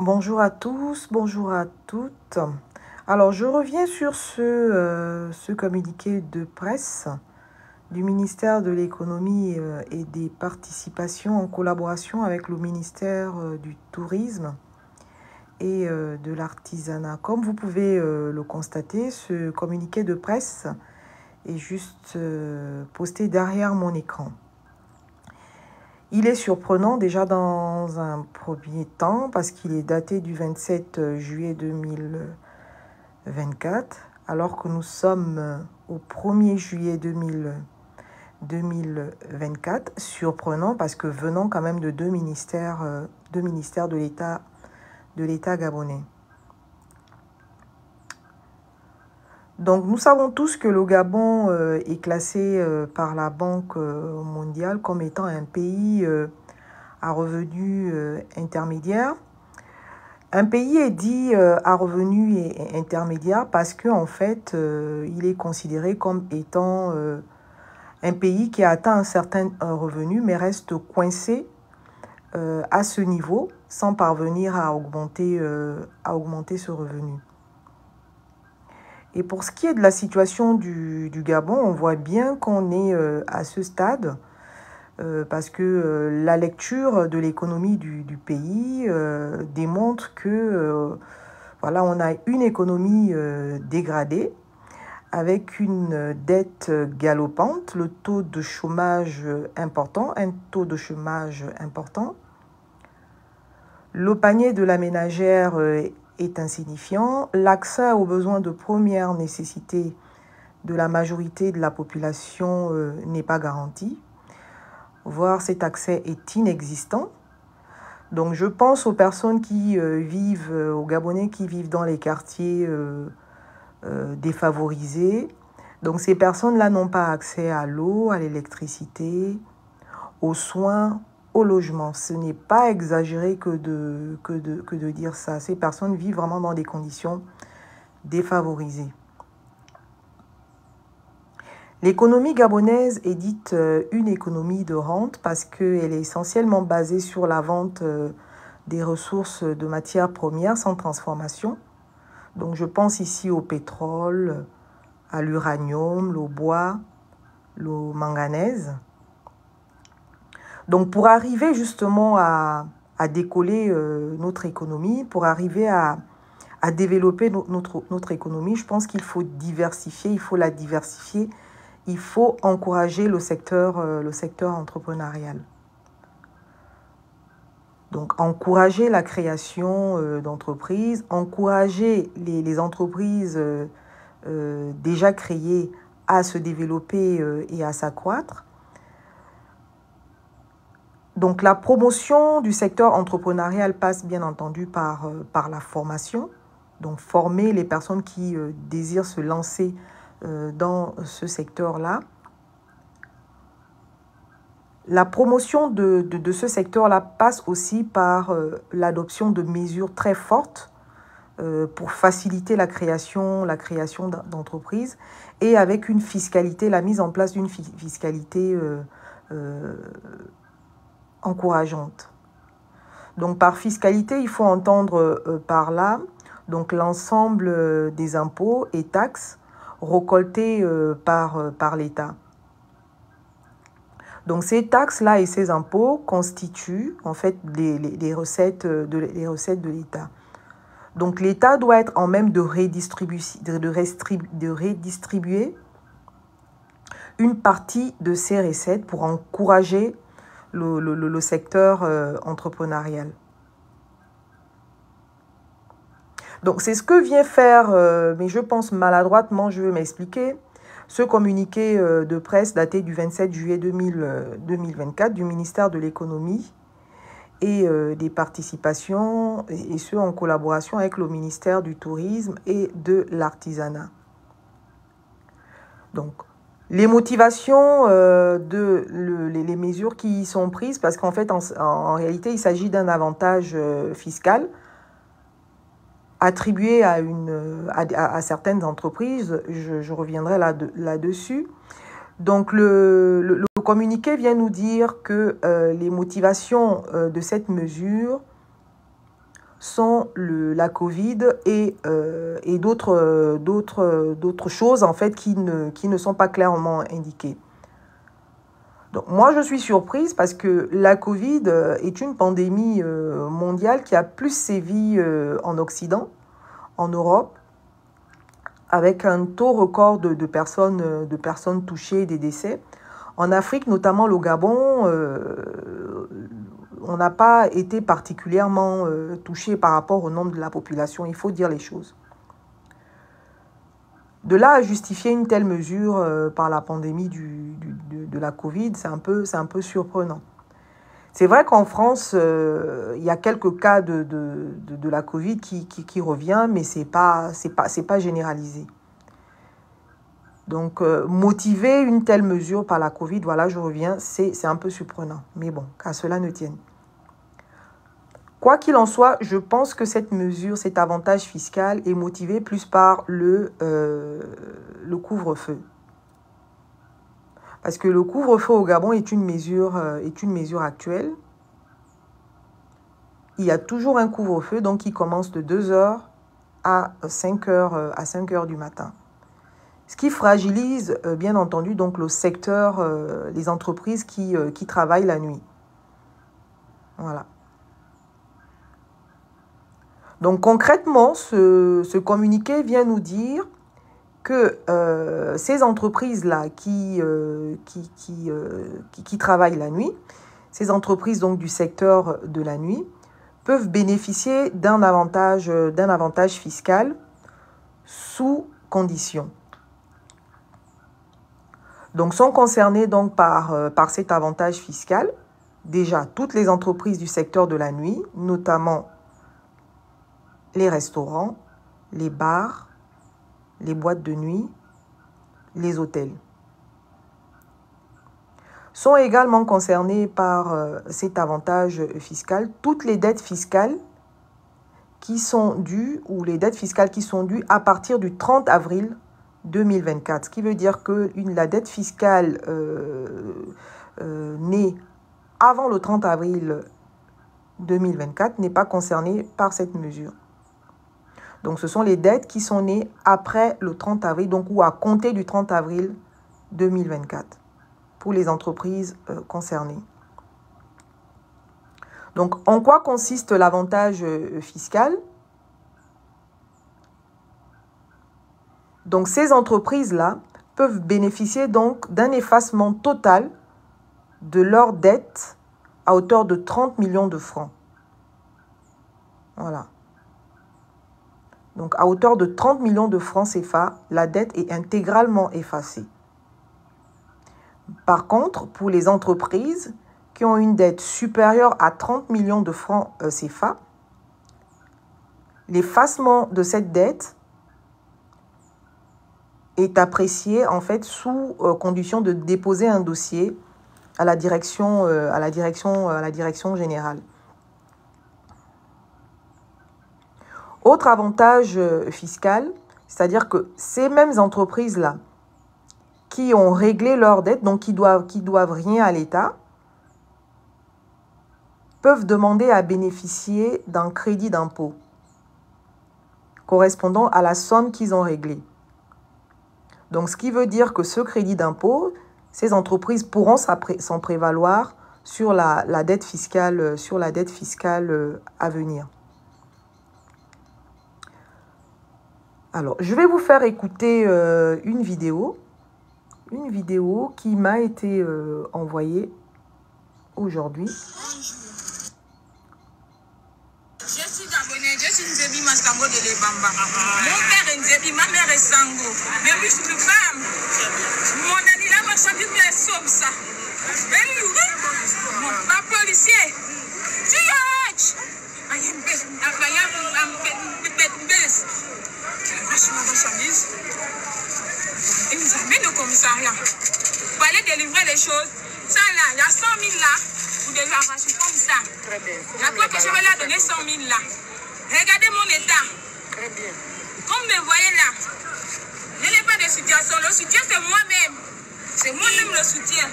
Bonjour à tous, bonjour à toutes. Alors, je reviens sur ce communiqué de presse du ministère de l'Économie et des Participations en collaboration avec le ministère du Tourisme et de l'Artisanat. Comme vous pouvez le constater, ce communiqué de presse est juste posté derrière mon écran. Il est surprenant déjà dans un premier temps parce qu'il est daté du 27 juillet 2024, alors que nous sommes au 1er juillet 2024. Surprenant parce que venant quand même de deux ministères de l'État gabonais. Donc nous savons tous que le Gabon est classé par la Banque mondiale comme étant un pays à revenus intermédiaires. Un pays est dit à revenus intermédiaires parce qu'en fait, il est considéré comme étant un pays qui a atteint un certain revenu mais reste coincé à ce niveau sans parvenir à augmenter ce revenu. Et pour ce qui est de la situation du Gabon, on voit bien qu'on est à ce stade parce que la lecture de l'économie du pays démontre que voilà, on a une économie dégradée avec une dette galopante, le taux de chômage important, un taux de chômage important. Le panier de la ménagère est insignifiant. L'accès aux besoins de première nécessité de la majorité de la population n'est pas garanti, voire cet accès est inexistant. Donc je pense aux personnes qui vivent, aux Gabonais qui vivent dans les quartiers défavorisés. Donc ces personnes-là n'ont pas accès à l'eau, à l'électricité, aux soins, au logement. Ce n'est pas exagéré que de dire ça. Ces personnes vivent vraiment dans des conditions défavorisées. L'économie gabonaise est dite une économie de rente parce qu'elle est essentiellement basée sur la vente des ressources de matières premières sans transformation. Donc je pense ici au pétrole, à l'uranium, au bois, au manganèse. Donc pour arriver justement à décoller notre économie, pour arriver à développer notre économie, je pense qu'il faut diversifier, il faut la diversifier, il faut encourager le secteur entrepreneurial. Donc encourager la création d'entreprises, encourager les entreprises déjà créées à se développer et à s'accroître. Donc la promotion du secteur entrepreneurial passe bien entendu par la formation. Donc former les personnes qui désirent se lancer dans ce secteur-là. La promotion de ce secteur-là passe aussi par l'adoption de mesures très fortes pour faciliter la création d'entreprises et avec une fiscalité, la mise en place d'une fiscalité encourageante. Donc par fiscalité, il faut entendre par là donc l'ensemble des impôts et taxes récoltés par l'État. Donc ces taxes-là et ces impôts constituent en fait les recettes de l'État. Donc l'État doit être en même de redistribuer une partie de ces recettes pour encourager le secteur entrepreneurial. Donc c'est ce que vient faire, mais je pense maladroitement, je vais m'expliquer, ce communiqué de presse daté du 27 juillet 2024 du ministère de l'Économie et des Participations, et ce en collaboration avec le ministère du Tourisme et de l'Artisanat. Donc, les motivations les mesures qui sont prises, parce qu'en fait, en réalité, il s'agit d'un avantage fiscal attribué à certaines entreprises. Je reviendrai là-dessus. Donc, le communiqué vient nous dire que les motivations de cette mesure sont la Covid et d'autres choses en fait qui ne sont pas clairement indiquées. Donc moi je suis surprise parce que la Covid est une pandémie mondiale qui a plus sévi en Occident, en Europe, avec un taux record de personnes touchées et des décès. En Afrique, notamment le Gabon, on n'a pas été particulièrement touché par rapport au nombre de la population, il faut dire les choses. De là à justifier une telle mesure par la pandémie de la Covid, c'est un peu surprenant. C'est vrai qu'en France, il y a quelques cas de la Covid qui revient, mais c'est pas généralisé. Donc, motiver une telle mesure par la Covid, voilà, je reviens, c'est un peu surprenant. Mais bon, qu'à cela ne tienne. Quoi qu'il en soit, je pense que cette mesure, cet avantage fiscal est motivé plus par le couvre-feu. Parce que le couvre-feu au Gabon est une mesure actuelle. Il y a toujours un couvre-feu, donc qui commence de 2h à 5h du matin. Ce qui fragilise, bien entendu, donc le secteur, les entreprises qui travaillent la nuit. Voilà. Donc concrètement, ce communiqué vient nous dire que ces entreprises-là qui travaillent la nuit, ces entreprises donc du secteur de la nuit, peuvent bénéficier d'un avantage fiscal sous conditions. Donc sont concernées donc par cet avantage fiscal déjà toutes les entreprises du secteur de la nuit, notamment les restaurants, les bars, les boîtes de nuit, les hôtels. Sont également concernés par cet avantage fiscal toutes les dettes fiscales qui sont dues ou les dettes fiscales qui sont dues à partir du 30 avril 2024. Ce qui veut dire que la dette fiscale née avant le 30 avril 2024 n'est pas concernée par cette mesure. Donc, ce sont les dettes qui sont nées après le 30 avril, donc ou à compter du 30 avril 2024 pour les entreprises concernées. Donc, en quoi consiste l'avantage fiscal? Donc, ces entreprises-là peuvent bénéficier donc d'un effacement total de leurs dettes à hauteur de 30 millions de francs. Voilà. Donc, à hauteur de 30 millions de francs CFA, la dette est intégralement effacée. Par contre, pour les entreprises qui ont une dette supérieure à 30 millions de francs CFA, l'effacement de cette dette est apprécié en fait sous condition de déposer un dossier à la direction générale. Autre avantage fiscal, c'est-à-dire que ces mêmes entreprises-là qui ont réglé leurs dettes, donc qui doivent rien à l'État, peuvent demander à bénéficier d'un crédit d'impôt correspondant à la somme qu'ils ont réglée. Donc, ce qui veut dire que ce crédit d'impôt, ces entreprises pourront s'en prévaloir sur la dette fiscale, à venir. Alors, je vais vous faire écouter une vidéo qui m'a été envoyée aujourd'hui. Je suis gabonais, je suis Nzebi Mastango de Lebamba. Mon père est Nzebi, ma mère est Sango. Mais oui, je suis une femme. Mon ami là m'a choisi de sauver ça. Mon papa policier. Tu es il nous amène au commissariat pour aller délivrer les choses. Ça là, il y a 100 000 là. Vous devez arracher comme ça. Très bien. La fois que je vais leur donner 100 000 là. Regardez mon état. Très bien. Comme vous me voyez là, je n'ai pas de situation. Le soutien, c'est moi-même. C'est moi-même le soutien.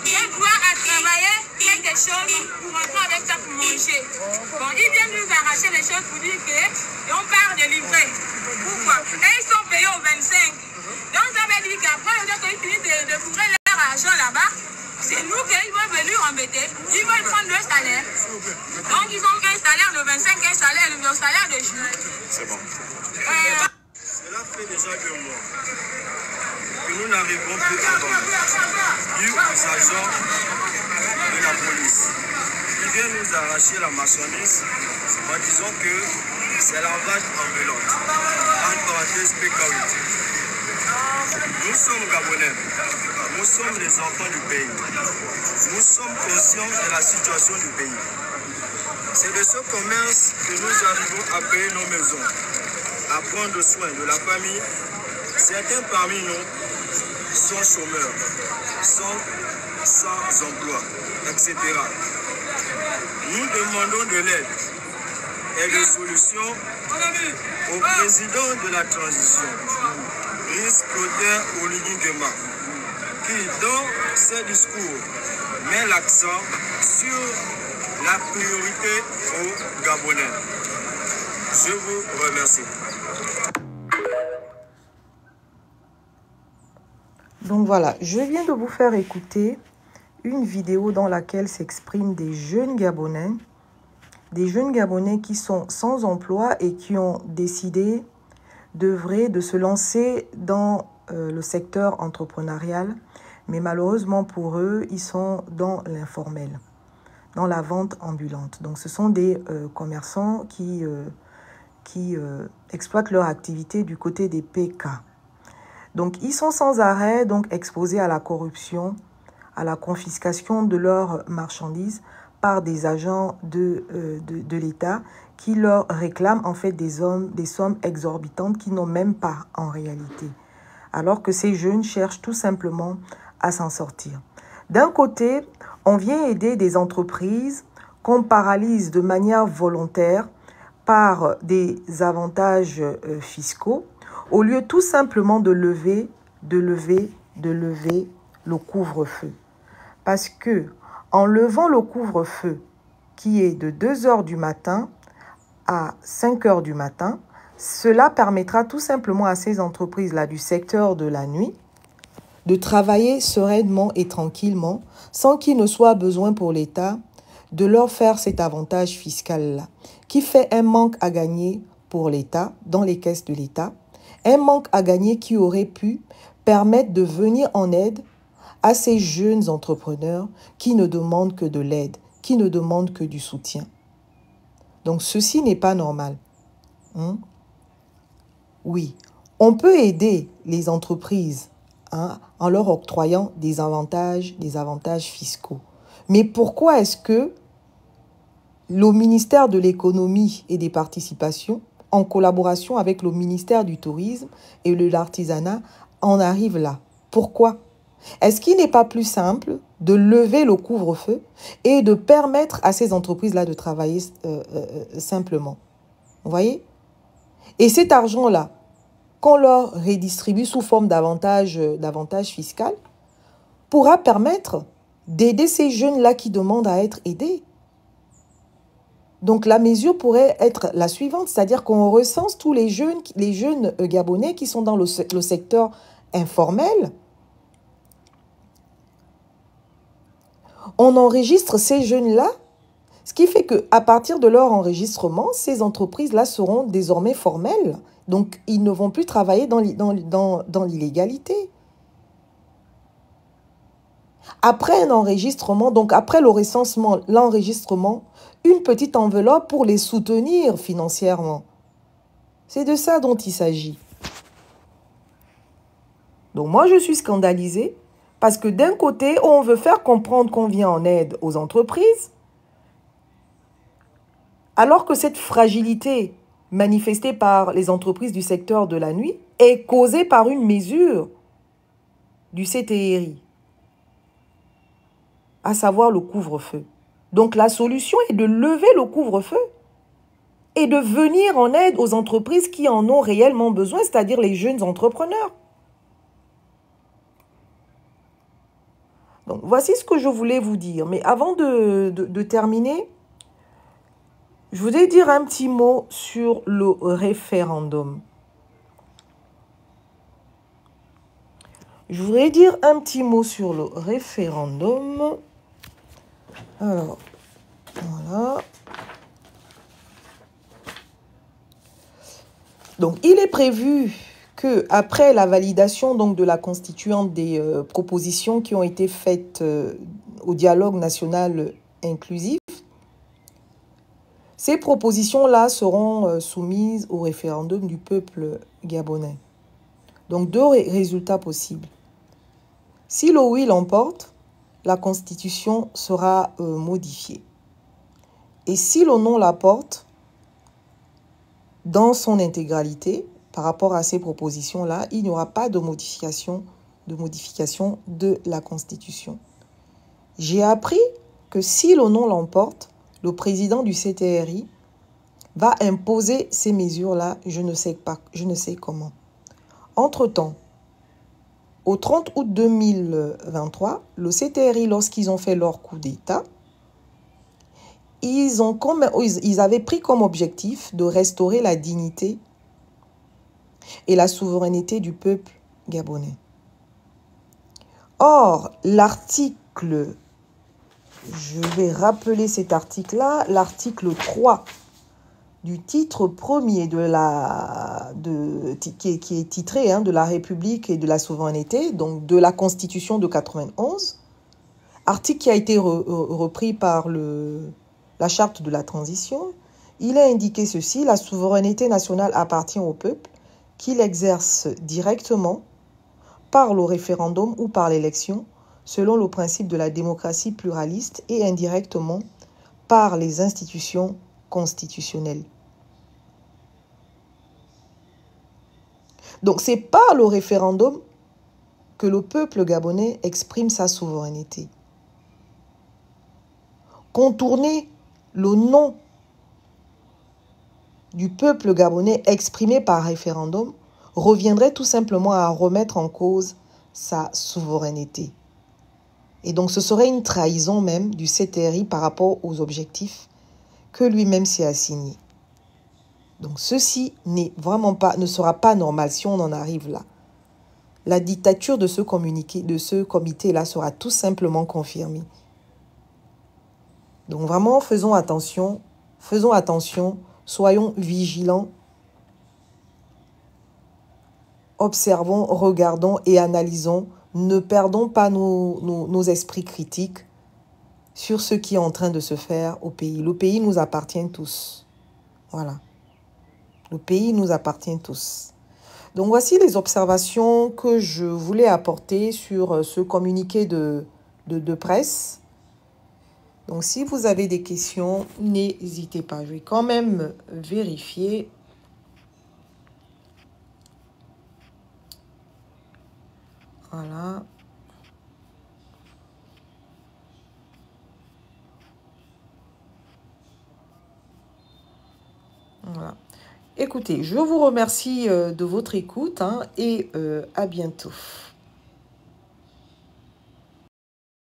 J'ai droit à travailler quelque chose pour rentrer avec ça pour manger. Bon, ils viennent nous arracher les choses pour dire que et on part de livrer. Pourquoi? Et ils sont payés au 25. Donc ça veut dire qu'après, ils finissent de couvrir leur argent là-bas. C'est nous qu'ils vont venir embêter. Ils veulent prendre le salaire. Donc ils ont un salaire de 25, un salaire de jour. C'est bon. Cela fait déjà 2 mois que nous n'arrivons plus à vendre. Dû aux agents de la police qui viennent nous arracher la marchandise en disant que c'est la vache ambulante. Entre parenthèses, PKW. Nous sommes Gabonais. Nous sommes les enfants du pays. Nous sommes conscients de la situation du pays. C'est de ce commerce que nous arrivons à payer nos maisons, à prendre soin de la famille. Certains parmi nous sont chômeurs, sont sans emploi, etc. Nous demandons de l'aide et des solutions au président de la transition, Brice Clotaire Oligui-Nguema, qui, dans ses discours, met l'accent sur la priorité aux Gabonais. Je vous remercie. Donc voilà, je viens de vous faire écouter une vidéo dans laquelle s'expriment des jeunes Gabonais qui sont sans emploi et qui ont décidé d'œuvrer, de se lancer dans le secteur entrepreneurial. Mais malheureusement pour eux, ils sont dans l'informel, dans la vente ambulante. Donc ce sont des commerçants qui exploitent leur activité du côté des PK. Donc ils sont sans arrêt exposés à la corruption, à la confiscation de leurs marchandises par des agents de l'État qui leur réclament en fait des sommes exorbitantes qu'ils n'ont même pas en réalité. Alors que ces jeunes cherchent tout simplement à s'en sortir. D'un côté, on vient aider des entreprises qu'on paralyse de manière volontaire par des avantages fiscaux au lieu tout simplement de lever le couvre-feu. Parce que en levant le couvre-feu qui est de 2 heures du matin à 5 heures du matin, cela permettra tout simplement à ces entreprises-là du secteur de la nuit de travailler sereinement et tranquillement sans qu'il ne soit besoin pour l'État de leur faire cet avantage fiscal-là, qui fait un manque à gagner pour l'État, dans les caisses de l'État, un manque à gagner qui aurait pu permettre de venir en aide à ces jeunes entrepreneurs qui ne demandent que de l'aide, qui ne demandent que du soutien. Donc ceci n'est pas normal. Oui, on peut aider les entreprises en leur octroyant des avantages fiscaux. Mais pourquoi est-ce que le ministère de l'économie et des participations, en collaboration avec le ministère du tourisme et de l'artisanat, en arrive là? Pourquoi? Est-ce qu'il n'est pas plus simple de lever le couvre-feu et de permettre à ces entreprises-là de travailler simplement? Vous voyez? Et cet argent-là, qu'on leur redistribue sous forme d'avantages fiscal, pourra permettre d'aider ces jeunes-là qui demandent à être aidés. Donc la mesure pourrait être la suivante, c'est-à-dire qu'on recense tous les jeunes Gabonais qui sont dans le secteur informel. On enregistre ces jeunes-là, ce qui fait qu'à partir de leur enregistrement, ces entreprises-là seront désormais formelles. Donc, ils ne vont plus travailler dans l'illégalité. Après un enregistrement, donc après le recensement, l'enregistrement, une petite enveloppe pour les soutenir financièrement. C'est de ça dont il s'agit. Donc, moi, je suis scandalisée parce que d'un côté, on veut faire comprendre qu'on vient en aide aux entreprises, alors que cette fragilité manifestée par les entreprises du secteur de la nuit est causée par une mesure du CTRI, à savoir le couvre-feu. Donc la solution est de lever le couvre-feu et de venir en aide aux entreprises qui en ont réellement besoin, c'est-à-dire les jeunes entrepreneurs. Donc, voici ce que je voulais vous dire. Mais avant de terminer, je voudrais dire un petit mot sur le référendum. Je voudrais dire un petit mot sur le référendum. Alors, voilà. Donc, il est prévu que après la validation donc, de la constituante des propositions qui ont été faites au dialogue national inclusif, ces propositions-là seront soumises au référendum du peuple gabonais. Donc, deux résultats possibles. Si le oui l'emporte, la constitution sera modifiée. Et si le non l'emporte, dans son intégralité, par rapport à ces propositions-là, il n'y aura pas de modification de la Constitution. J'ai appris que si le non l'emporte, le président du CTRI va imposer ces mesures-là, je ne sais comment. Entre-temps, au 30 août 2023, le CTRI, lorsqu'ils ont fait leur coup d'État, ils avaient pris comme objectif de restaurer la dignité et la souveraineté du peuple gabonais. Or, l'article, je vais rappeler cet article-là, l'article 3 du titre premier qui est titré de la République et de la souveraineté, donc de la Constitution de 91, article qui a été repris par la charte de la transition. Il est indiqué ceci: la souveraineté nationale appartient au peuple, qu'il exerce directement par le référendum ou par l'élection, selon le principe de la démocratie pluraliste, et indirectement par les institutions constitutionnelles. Donc, c'est par le référendum que le peuple gabonais exprime sa souveraineté. Contourner le non du peuple gabonais exprimé par référendum reviendrait tout simplement à remettre en cause sa souveraineté. Et donc, ce serait une trahison même du CTRI par rapport aux objectifs que lui-même s'est assigné. Donc, ceci ne sera pas normal si on en arrive là. La dictature de ce comité-là sera tout simplement confirmée. Donc, vraiment, faisons attention, soyons vigilants, observons, regardons et analysons. Ne perdons pas nos esprits critiques sur ce qui est en train de se faire au pays. Le pays nous appartient tous. Voilà. Le pays nous appartient tous. Donc, voici les observations que je voulais apporter sur ce communiqué de presse. Donc, si vous avez des questions, n'hésitez pas. Je vais quand même vérifier. Voilà. Voilà. Écoutez, je vous remercie de votre écoute et à bientôt.